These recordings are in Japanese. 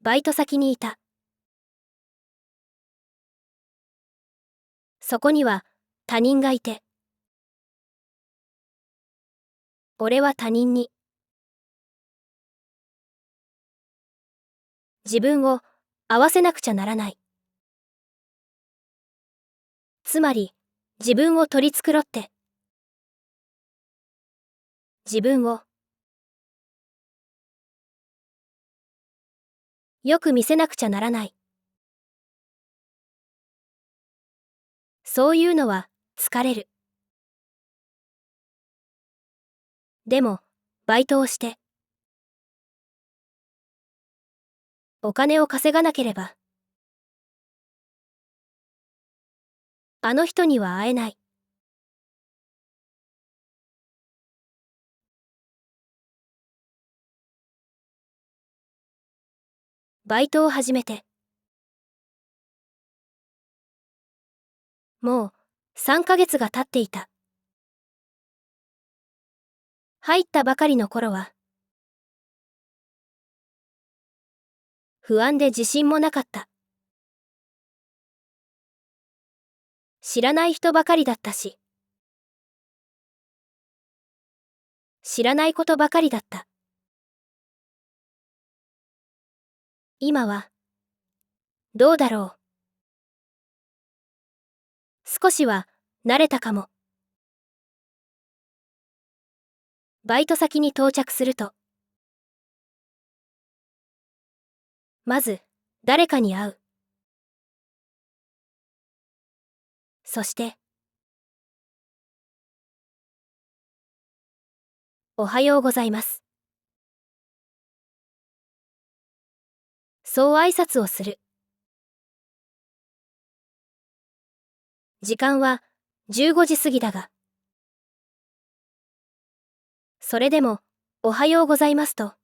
バイト先にいた。そこには他人がいて、俺は他人に自分を合わせなくちゃならない。つまり、自分を取り繕って、自分をよく見せなくちゃならない。そういうのは疲れる。でも、バイトをして、お金を稼がなければ、あの人には会えない。バイトを始めて、もう3ヶ月が経っていた。入ったばかりの頃は、不安で自信もなかった。知らない人ばかりだったし、知らないことばかりだった。今は、どうだろう。少しは、慣れたかも。バイト先に到着すると、まず、誰かに会う。そして、おはようございます。そう挨拶をする。時間は15時過ぎだが、それでも、おはようございますと、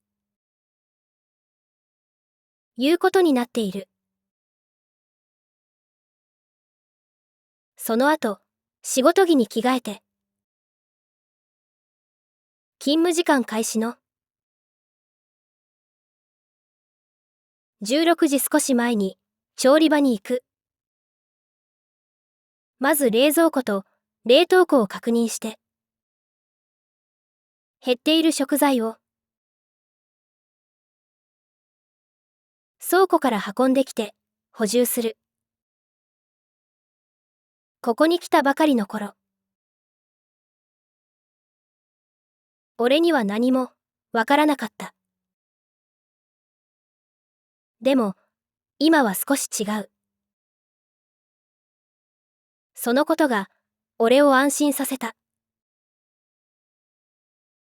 言うことになっている。その後、仕事着に着替えて、勤務時間開始の16時少し前に調理場に行く。まず冷蔵庫と冷凍庫を確認して、減っている食材を倉庫から運んできて補充する。ここに来たばかりの頃、俺には何もわからなかった。でも、今は少し違う。そのことが俺を安心させた。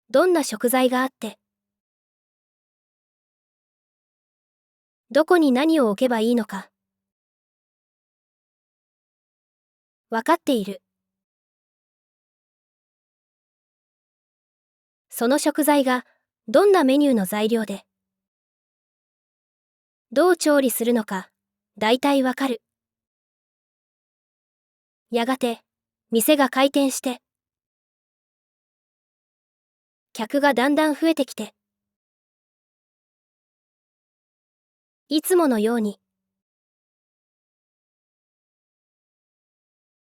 どんな食材があって、どこに何を置けばいいのか、わかっている。その食材がどんなメニューの材料で、どう調理するのか、だいたいわかる。やがて、店が開店して、客がだんだん増えてきて、いつものように、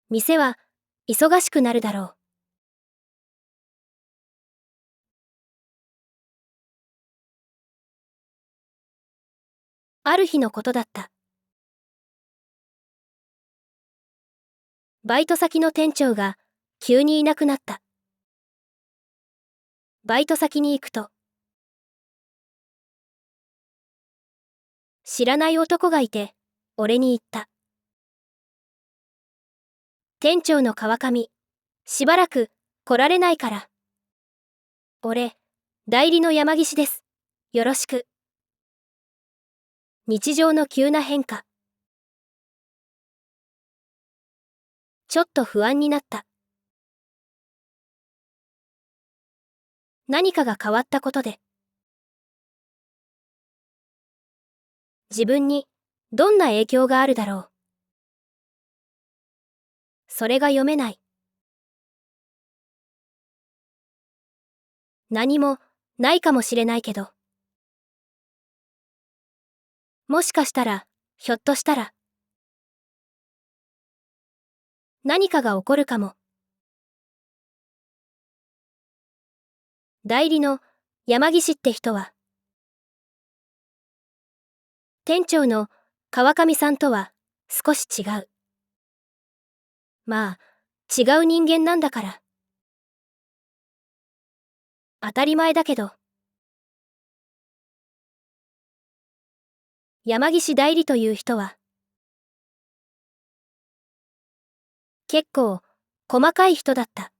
店は忙しくなるだろう。ある日のことだった。バイト先の店長が急にいなくなった。バイト先に行くと、知らない男がいて、俺に言った。店長の川上、しばらく来られないから。俺、代理の山岸です。よろしく。日常の急な変化。ちょっと不安になった。何かが変わったことで。自分にどんな影響があるだろう。それが読めない。何もないかもしれないけど。もしかしたら、ひょっとしたら、何かが起こるかも。代理の山岸って人は、店長の川上さんとは少し違う。まあ、違う人間なんだから。当たり前だけど。山岸代理という人は、結構、細かい人だった。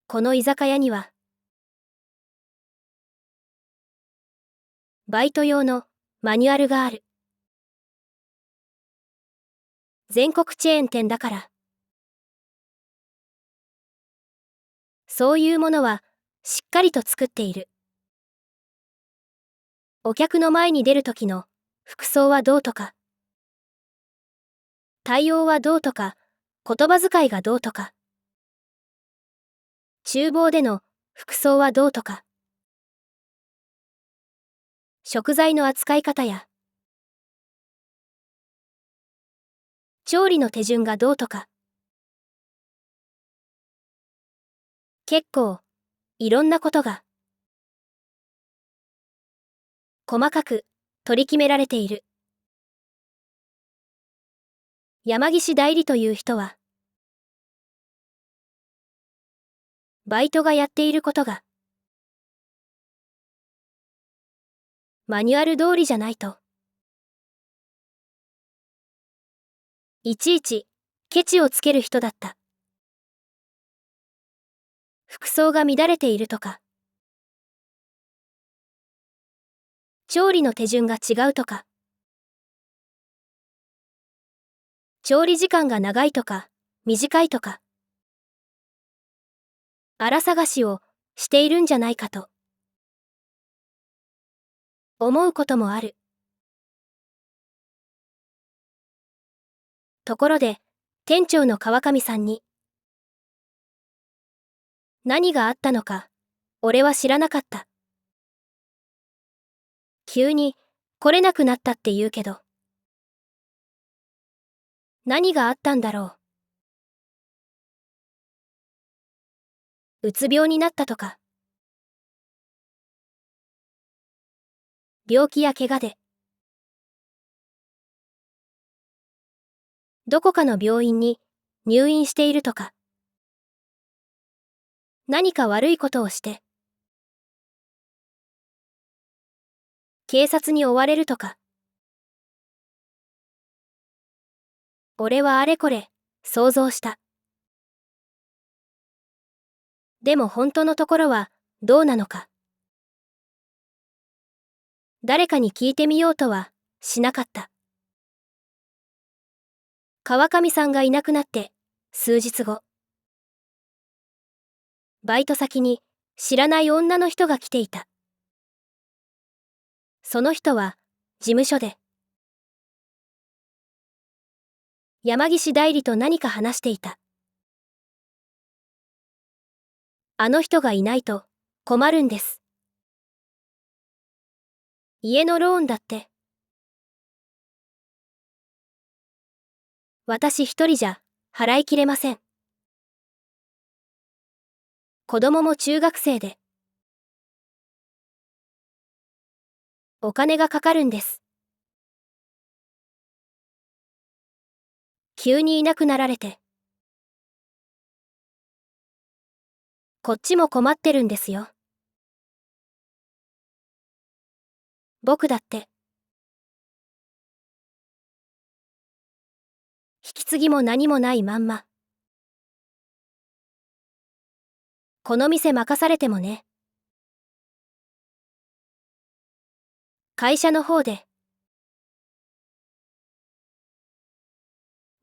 この居酒屋には、バイト用のマニュアルがある。全国チェーン店だから。そういうものは、しっかりと作っている。お客の前に出る時の服装はどうとか、対応はどうとか、言葉遣いがどうとか、厨房での服装はどうとか、食材の扱い方や、調理の手順がどうとか、結構、いろんなことが、細かく取り決められている。山岸代理という人は、バイトがやっていることが、マニュアル通りじゃないと、いちいち、ケチをつける人だった。服装が乱れているとか、調理の手順が違うとか、調理時間が長いとか、短いとか、荒探しをしているんじゃないかと、思うこともある。ところで、店長の川上さんに、何があったのか、俺は知らなかった。急に来れなくなったって言うけど、何があったんだろう。うつ病になったとか、病気や怪我で、どこかの病院に入院しているとか、何か悪いことをして、警察に追われるとか、俺はあれこれ想像した。でも本当のところはどうなのか。誰かに聞いてみようとはしなかった。川上さんがいなくなって数日後、バイト先に知らない女の人が来ていた。その人は事務所で山岸代理と何か話していた。あの人がいないと困るんです。家のローンだって。私一人じゃ払いきれません。子供も中学生で。お金がかかるんです。急にいなくなられて。こっちも困ってるんですよ。僕だって。引き継ぎも何もないまんま。この店任されてもね。会社の方で。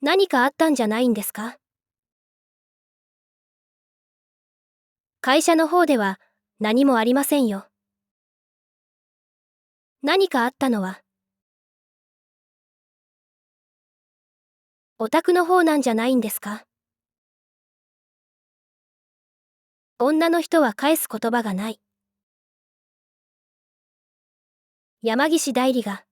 何かあったんじゃないんですか？会社の方では何もありませんよ。何かあったのは、お宅の方なんじゃないんですか？女の人は返す言葉がない。山岸代理が。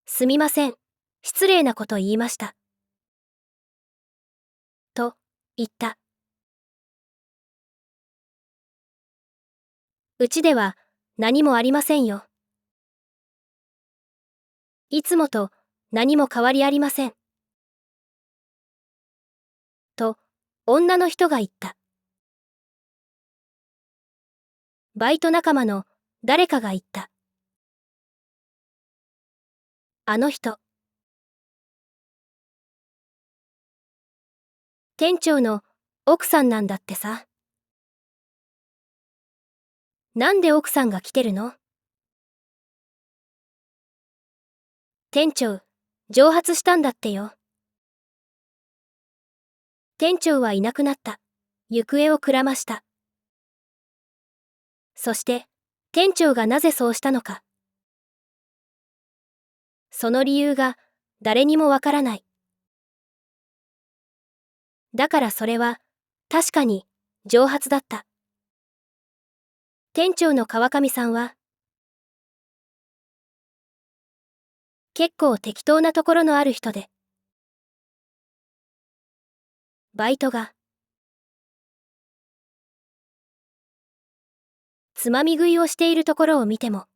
すみません。失礼なこと言いました。と、言った。うちでは、何もありませんよ。いつもと、何も変わりありません。と、女の人が言った。バイト仲間の、誰かが言った。あの人。店長の、奥さんなんだってさ。なんで奥さんが来てるの？店長、蒸発したんだってよ。店長はいなくなった。行方をくらました。そして、店長がなぜそうしたのか。その理由が、誰にもわからない。だからそれは、確かに、蒸発だった。店長の川上さんは、結構適当なところのある人で、バイトが、つまみ食いをしているところを見ても、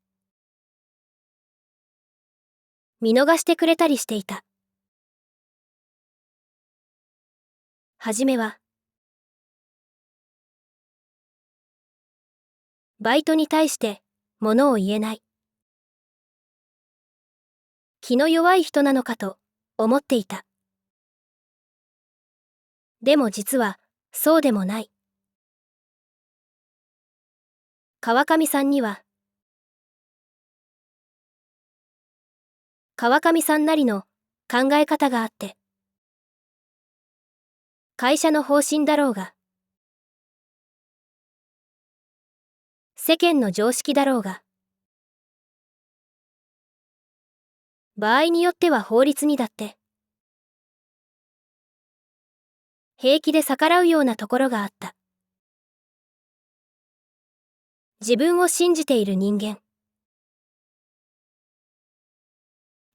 見逃してくれたりしていた。はじめは、バイトに対して、ものを言えない。気の弱い人なのかと、思っていた。でも実は、そうでもない。川上さんには、川上さんなりの考え方があって、会社の方針だろうが、世間の常識だろうが、場合によっては法律にだって、平気で逆らうようなところがあった。自分を信じている人間。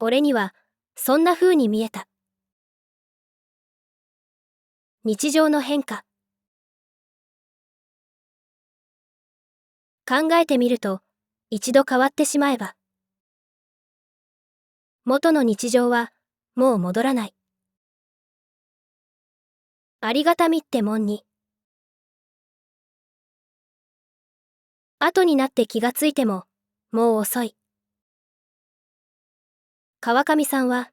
俺には、そんな風に見えた。日常の変化。考えてみると、一度変わってしまえば、元の日常は、もう戻らない。ありがたみってもんに。後になって気がついても、もう遅い。川上さんは、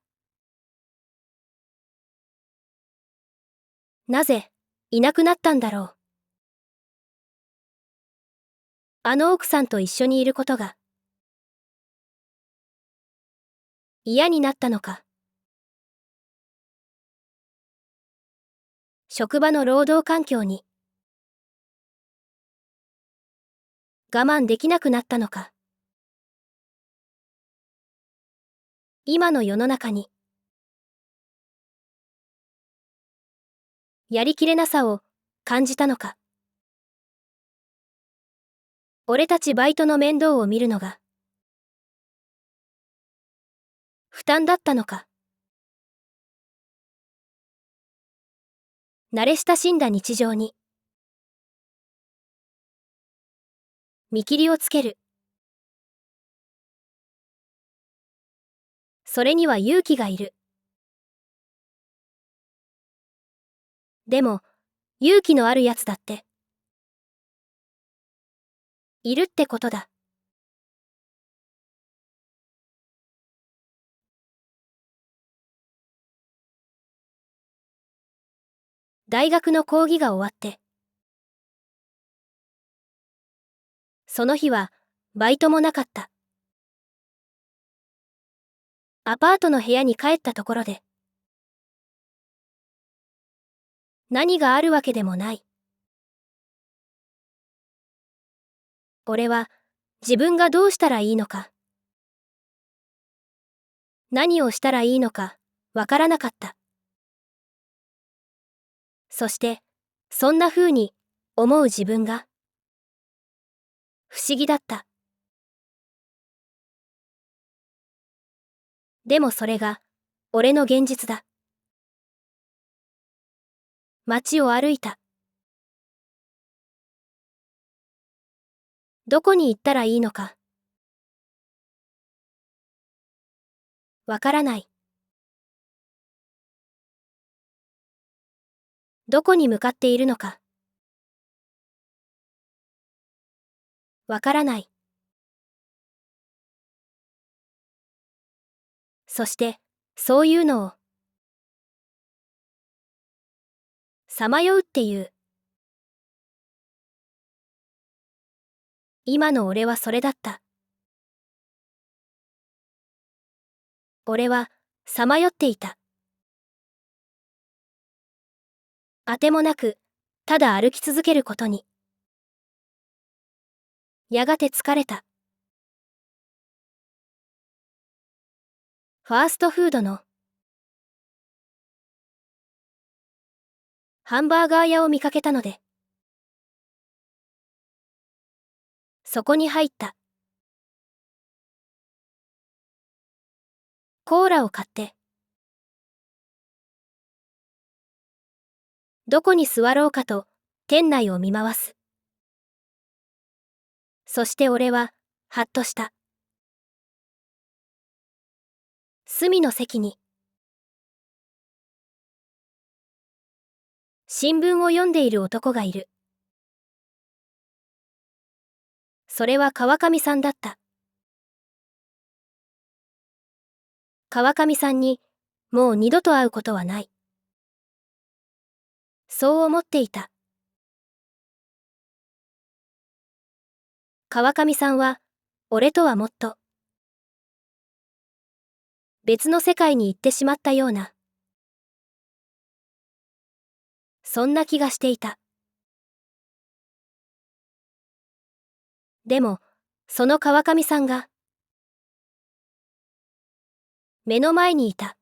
なぜ、いなくなったんだろう。あの奥さんと一緒にいることが、嫌になったのか。職場の労働環境に、我慢できなくなったのか。今の世の中に、やりきれなさを感じたのか。俺たちバイトの面倒を見るのが、負担だったのか。慣れ親しんだ日常に、見切りをつける。それには勇気がいる。でも、勇気のあるやつだって、いるってことだ。大学の講義が終わって、その日は、バイトもなかった。アパートの部屋に帰ったところで、何があるわけでもない。俺は、自分がどうしたらいいのか、何をしたらいいのか、わからなかった。そして、そんな風に、思う自分が、思議だった。でもそれが、俺の現実だ。街を歩いた。どこに行ったらいいのか。わからない。どこに向かっているのか。わからない。そして、そういうのを、さまようっていう。今の俺はそれだった。俺は、さまよっていた。あてもなく、ただ歩き続けることに。やがて疲れた。ファーストフードの、ハンバーガー屋を見かけたので、そこに入った。コーラを買って、どこに座ろうかと、店内を見回す。そして俺は、はっとした。隅の席に、新聞を読んでいる男がいる。それは川上さんだった。川上さんに、もう二度と会うことはない。そう思っていた。川上さんは、俺とはもっと、別の世界に行ってしまったような、そんな気がしていた。でも、その川上さんが、目の前にいた。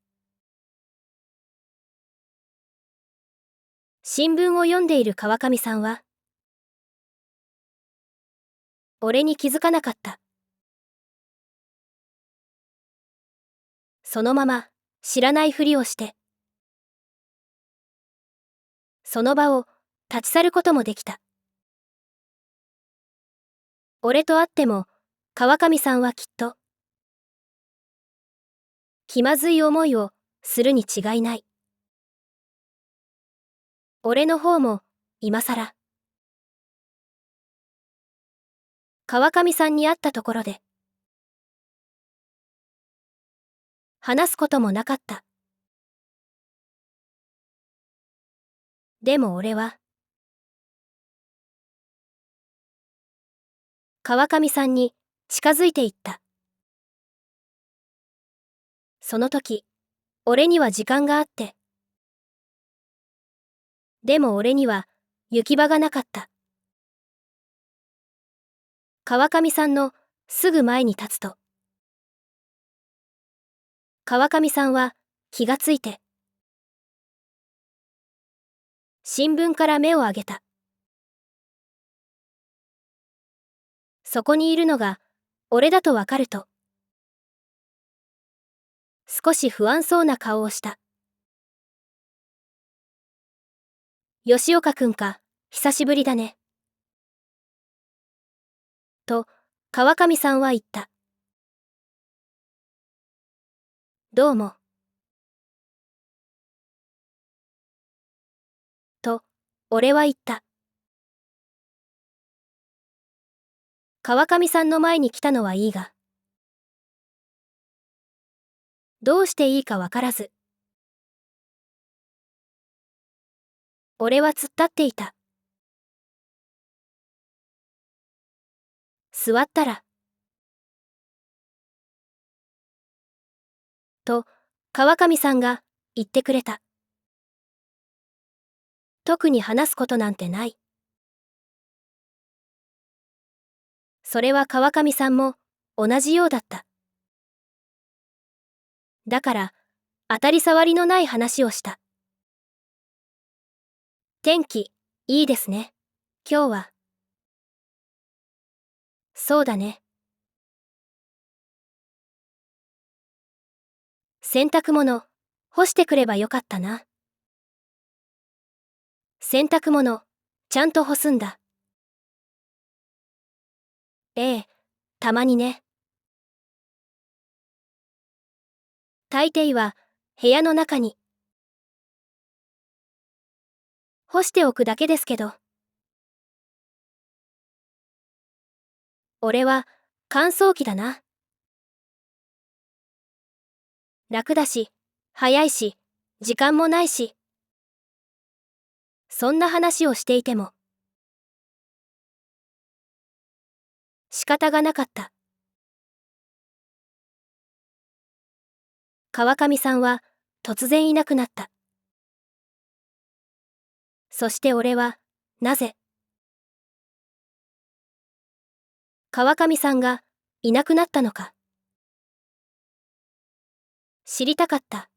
新聞を読んでいる川上さんは、俺に気づかなかった。そのまま、知らないふりをして、その場を立ち去ることもできた。俺と会っても、川上さんはきっと、気まずい思いをするに違いない。俺の方も、今さら、川上さんに会ったところで、話すこともなかった。でも俺は、川上さんに近づいていった。その時、俺には時間があって、でも俺には行き場がなかった。川上さんのすぐ前に立つと、川上さんは気がついて、新聞から目を上げた。そこにいるのが俺だとわかると、少し不安そうな顔をした。吉岡くんか、久しぶりだね。と、川上さんは言った。どうも。と、俺は言った。川上さんの前に来たのはいいが、どうしていいかわからず、俺は突っ立っていた。座ったら、と、川上さんが言ってくれた。特に話すことなんてない。それは川上さんも同じようだった。だから、当たり障りのない話をした。天気、いいですね。今日は。そうだね。洗濯物、干してくればよかったな。洗濯物、ちゃんと干すんだ。ええ、たまにね。大抵は、部屋の中に。干しておくだけですけど。俺は、乾燥機だな。楽だし、早いし、時間もないし。そんな話をしていても、仕方がなかった。川上さんは、突然いなくなった。そして俺は、なぜ、川上さんが、いなくなったのか。知りたかった。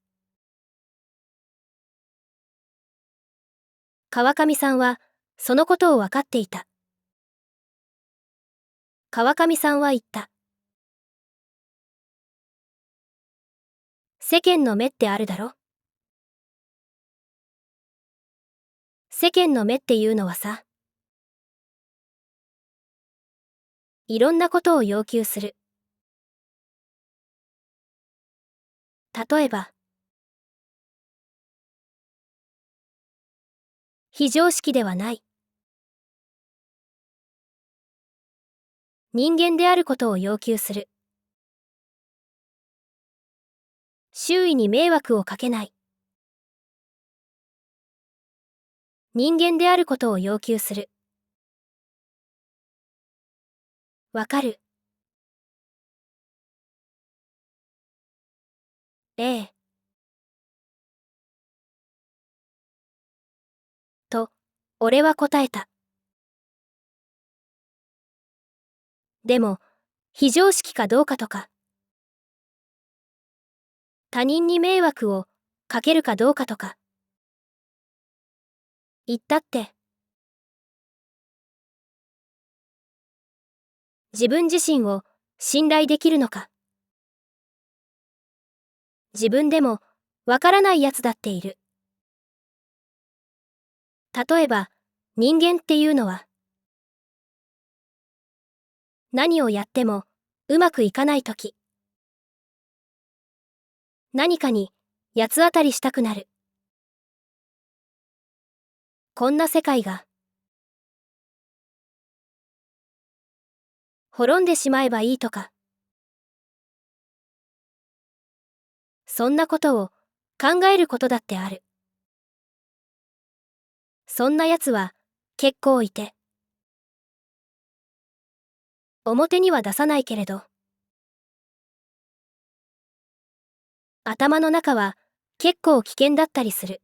川上さんは、そのことを分かっていた。川上さんは言った。世間の目ってあるだろ。世間の目っていうのはさ、いろんなことを要求する。例えば、非常識ではない。人間であることを要求する。周囲に迷惑をかけない。人間であることを要求する。わかる。ええ。と、俺は答えた。でも、非常識かどうかとか、他人に迷惑をかけるかどうかとか、言ったって、自分自身を信頼できるのか。自分でもわからないやつだっている。例えば、人間っていうのは、何をやってもうまくいかないとき、何かに八つ当たりしたくなる。こんな世界が滅んでしまえばいいとか、そんなことを考えることだってある。そんなやつは結構いて、表には出さないけれど、頭の中は結構危険だったりする。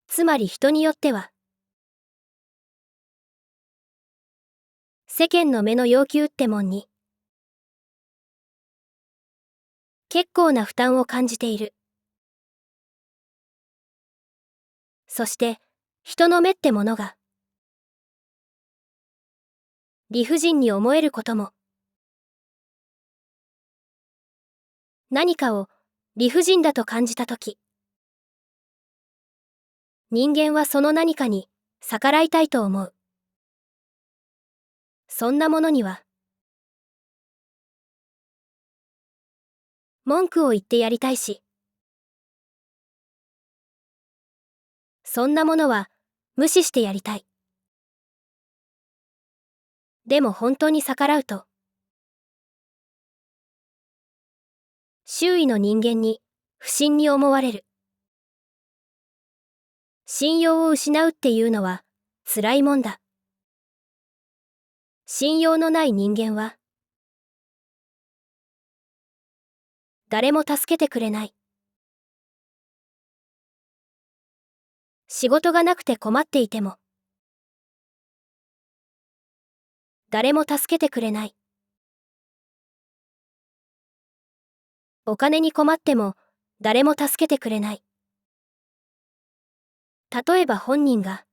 つまり人によっては、世間の目の要求ってもんに、結構な負担を感じている。そして、人の目ってものが、理不尽に思えることも、何かを理不尽だと感じたとき、人間はその何かに逆らいたいと思う。そんなものには、文句を言ってやりたいし、そんなものは無視してやりたい。でも本当に逆らうと、周囲の人間に不審に思われる。信用を失うっていうのは辛いもんだ。信用のない人間は、誰も助けてくれない。仕事がなくて困っていても、誰も助けてくれない。お金に困っても、誰も助けてくれない。例えば本人が、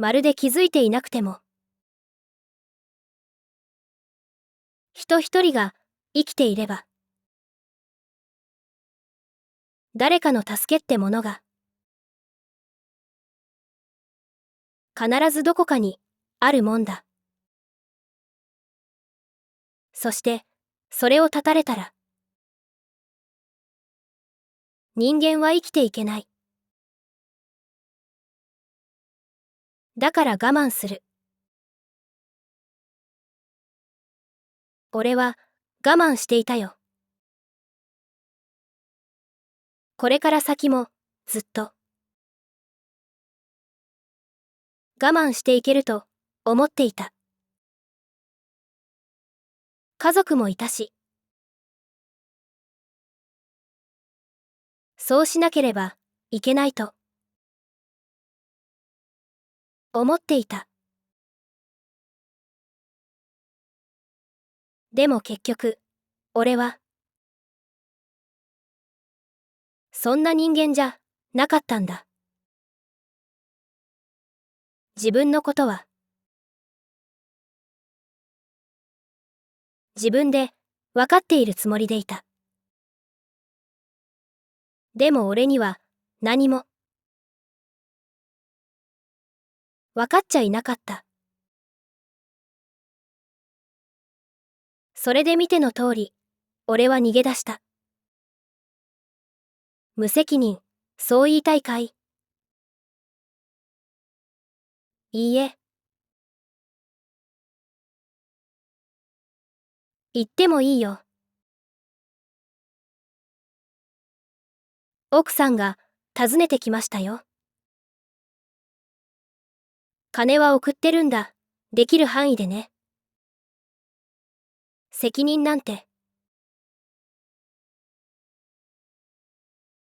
まるで気づいていなくても。人一人が生きていれば、誰かの助けってものが、必ずどこかにあるもんだ。そして、それを断たれたら、人間は生きていけない。だから我慢する。俺は我慢していたよ。これから先もずっと我慢していけると思っていた。家族もいたし、そうしなければいけないと思っていた。でも結局、俺はそんな人間じゃなかったんだ。自分のことは自分で分かっているつもりでいた。でも俺には何も分かっちゃいなかった。それで見ての通り、俺は逃げ出した。無責任、そう言いたいかい？いいえ。言ってもいいよ。奥さんが訪ねてきましたよ。金は送ってるんだ。できる範囲でね。責任なんて、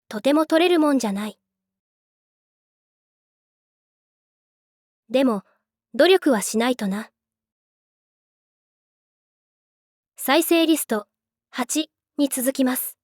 とても取れるもんじゃない。でも、努力はしないとな。再生リスト8に続きます。